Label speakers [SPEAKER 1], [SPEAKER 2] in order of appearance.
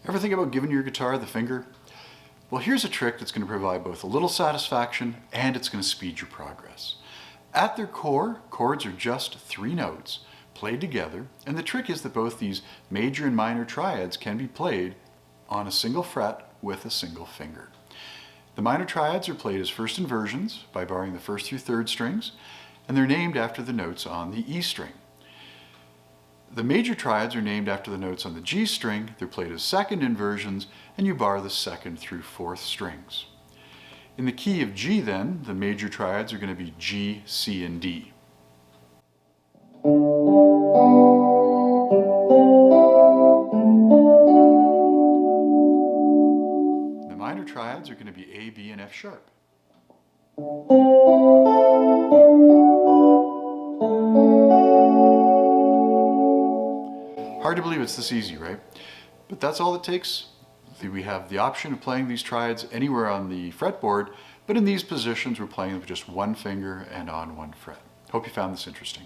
[SPEAKER 1] Ever think about giving your guitar the finger? Well, here's a trick that's going to provide both a little satisfaction and it's going to speed your progress. At their core, chords are just 3 notes played together, and the trick is that both these major and minor triads can be played on a single fret with a single finger. The minor triads are played as first inversions by barring the 1st through 3rd strings, and they're named after the notes on the E string. The major triads are named after the notes on the G string. They're played as 2nd inversions, and you bar the 2nd through 4th strings. In the key of G then, the major triads are going to be G, C, and D. The minor triads are going to be A, B, and F sharp. Hard to believe it's this easy, right? But that's all it takes. We have the option of playing these triads anywhere on the fretboard, but in these positions we're playing with just 1 finger and on 1 fret. Hope you found this interesting.